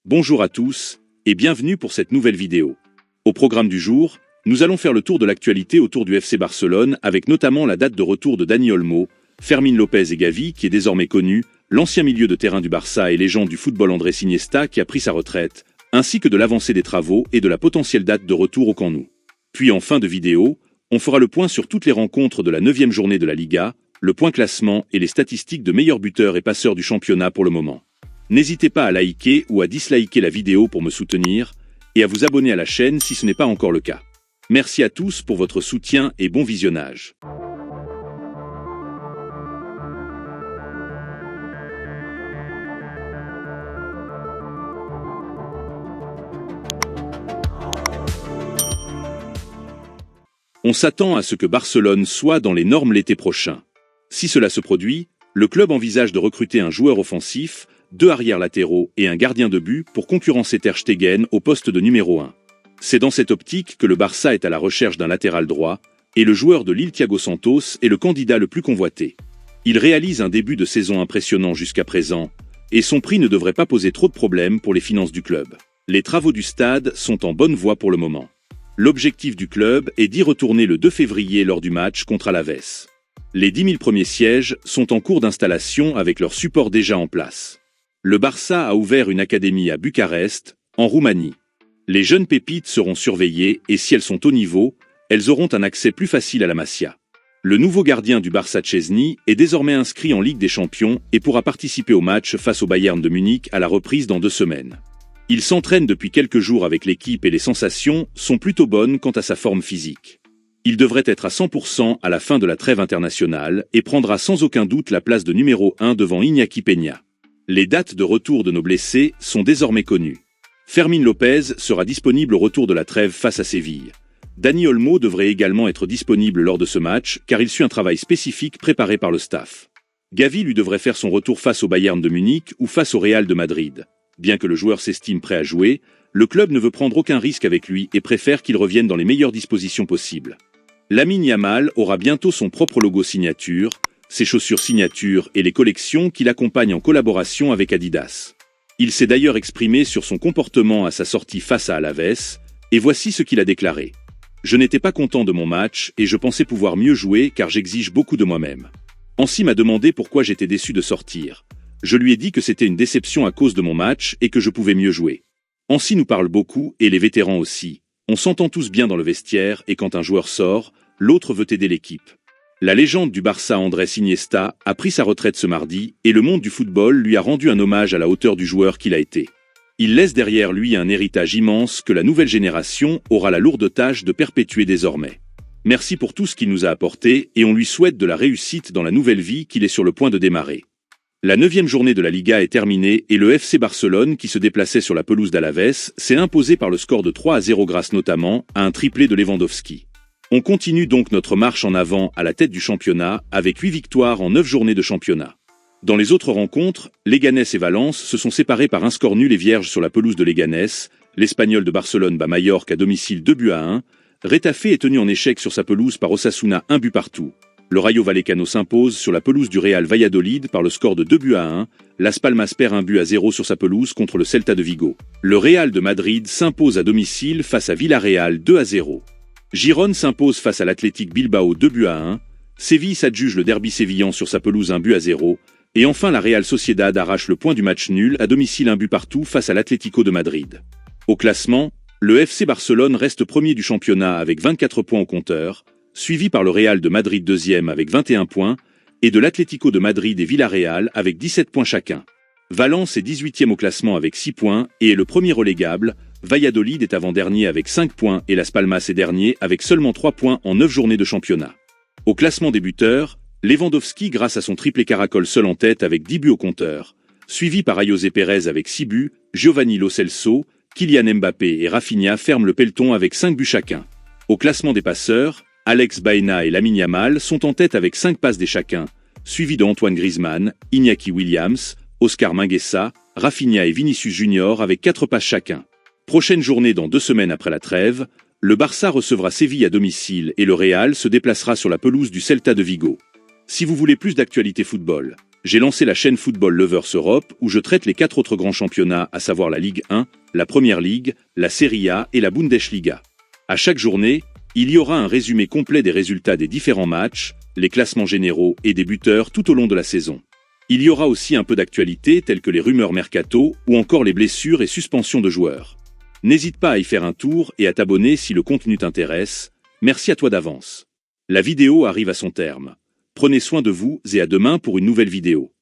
Bonjour à tous, et bienvenue pour cette nouvelle vidéo. Au programme du jour, nous allons faire le tour de l'actualité autour du FC Barcelone, avec notamment la date de retour de Dani Olmo, Fermín López et Gavi, qui est désormais connu, l'ancien milieu de terrain du Barça et légende du football Andrés Iniesta, qui a pris sa retraite, ainsi que de l'avancée des travaux et de la potentielle date de retour au Camp Nou. Puis en fin de vidéo, on fera le point sur toutes les rencontres de la 9e journée de la Liga, le point classement et les statistiques de meilleurs buteurs et passeurs du championnat pour le moment. N'hésitez pas à liker ou à disliker la vidéo pour me soutenir, et à vous abonner à la chaîne si ce n'est pas encore le cas. Merci à tous pour votre soutien et bon visionnage. On s'attend à ce que Barcelone soit dans les normes l'été prochain. Si cela se produit, le club envisage de recruter un joueur offensif, 2 arrières latéraux et un gardien de but pour concurrencer Ter Stegen au poste de numéro 1. C'est dans cette optique que le Barça est à la recherche d'un latéral droit, et le joueur de Lille Thiago Santos est le candidat le plus convoité. Il réalise un début de saison impressionnant jusqu'à présent, et son prix ne devrait pas poser trop de problèmes pour les finances du club. Les travaux du stade sont en bonne voie pour le moment. L'objectif du club est d'y retourner le 2 février lors du match contre Alavés. Les 10 000 premiers sièges sont en cours d'installation avec leur support déjà en place. Le Barça a ouvert une académie à Bucarest, en Roumanie. Les jeunes pépites seront surveillées et si elles sont au niveau, elles auront un accès plus facile à la Masia. Le nouveau gardien du Barça Szczęsny est désormais inscrit en Ligue des Champions et pourra participer au match face au Bayern de Munich à la reprise dans 2 semaines. Il s'entraîne depuis quelques jours avec l'équipe et les sensations sont plutôt bonnes quant à sa forme physique. Il devrait être à 100% à la fin de la trêve internationale et prendra sans aucun doute la place de numéro 1 devant Iñaki Peña. Les dates de retour de nos blessés sont désormais connues. Fermín López sera disponible au retour de la trêve face à Séville. Dani Olmo devrait également être disponible lors de ce match car il suit un travail spécifique préparé par le staff. Gavi lui devrait faire son retour face au Bayern de Munich ou face au Real de Madrid. Bien que le joueur s'estime prêt à jouer, le club ne veut prendre aucun risque avec lui et préfère qu'il revienne dans les meilleures dispositions possibles. Lamine Yamal aura bientôt son propre logo signature, ses chaussures signature et les collections qu'il accompagne en collaboration avec Adidas. Il s'est d'ailleurs exprimé sur son comportement à sa sortie face à Alavés, et voici ce qu'il a déclaré. « Je n'étais pas content de mon match et je pensais pouvoir mieux jouer car j'exige beaucoup de moi-même. Ancy m'a demandé pourquoi j'étais déçu de sortir. Je lui ai dit que c'était une déception à cause de mon match et que je pouvais mieux jouer. Ancy nous parle beaucoup et les vétérans aussi. On s'entend tous bien dans le vestiaire et quand un joueur sort, l'autre veut aider l'équipe. La légende du Barça Andrés Iniesta a pris sa retraite ce mardi et le monde du football lui a rendu un hommage à la hauteur du joueur qu'il a été. Il laisse derrière lui un héritage immense que la nouvelle génération aura la lourde tâche de perpétuer désormais. Merci pour tout ce qu'il nous a apporté et on lui souhaite de la réussite dans la nouvelle vie qu'il est sur le point de démarrer. La 9e journée de la Liga est terminée et le FC Barcelone, qui se déplaçait sur la pelouse d'Alavés, s'est imposé par le score de 3-0 grâce notamment à un triplé de Lewandowski. On continue donc notre marche en avant à la tête du championnat avec 8 victoires en 9 journées de championnat. Dans les autres rencontres, Leganés et Valence se sont séparés par un score nul et vierge sur la pelouse de Leganés, l'Espagnol de Barcelone bat Majorque à domicile 2-1, Retafe est tenu en échec sur sa pelouse par Osasuna 1 but partout. Le Rayo Vallecano s'impose sur la pelouse du Real Valladolid par le score de 2-1, Las Palmas perd 1-0 sur sa pelouse contre le Celta de Vigo. Le Real de Madrid s'impose à domicile face à Villarreal 2-0. Girone s'impose face à l'Athletic Bilbao 2-1, Séville s'adjuge le derby sévillan sur sa pelouse 1-0, et enfin la Real Sociedad arrache le point du match nul à domicile 1 but partout face à l'Atlético de Madrid. Au classement, le FC Barcelone reste premier du championnat avec 24 points au compteur, suivi par le Real de Madrid 2e avec 21 points, et de l'Atlético de Madrid et Villarreal avec 17 points chacun. Valence est 18e au classement avec 6 points et est le premier relégable, Valladolid est avant-dernier avec 5 points et Las Palmas est dernier avec seulement 3 points en 9 journées de championnat. Au classement des buteurs, Lewandowski grâce à son triplé caracole seul en tête avec 10 buts au compteur, suivi par Ayoze Pérez avec 6 buts, Giovanni Lo Celso, Kylian Mbappé et Rafinha ferment le peloton avec 5 buts chacun. Au classement des passeurs, Alex Baena et Lamine Yamal sont en tête avec 5 passes des chacun, suivis de Antoine Griezmann, Iñaki Williams, Oscar Mingueza, Rafinha et Vinicius Junior avec 4 passes chacun. Prochaine journée dans 2 semaines après la trêve, le Barça recevra Séville à domicile et le Real se déplacera sur la pelouse du Celta de Vigo. Si vous voulez plus d'actualité football, J'ai lancé la chaîne Football Lovers Europe où je traite les 4 autres grands championnats, à savoir la Ligue 1, la Première Ligue, la Serie A et la Bundesliga. À chaque journée, il y aura un résumé complet des résultats des différents matchs, les classements généraux et des buteurs tout au long de la saison. Il y aura aussi un peu d'actualité telles que les rumeurs mercato ou encore les blessures et suspensions de joueurs. N'hésite pas à y faire un tour et à t'abonner si le contenu t'intéresse. Merci à toi d'avance. La vidéo arrive à son terme. Prenez soin de vous et à demain pour une nouvelle vidéo.